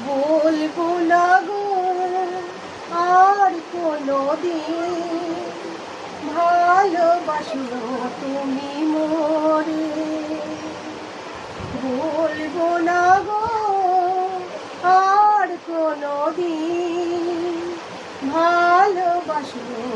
বলবো না গো আর কোনোদিন, ভালোবাসো তুমি মোরে। বলবো না গো আর কোনোদিন, ভালোবাসো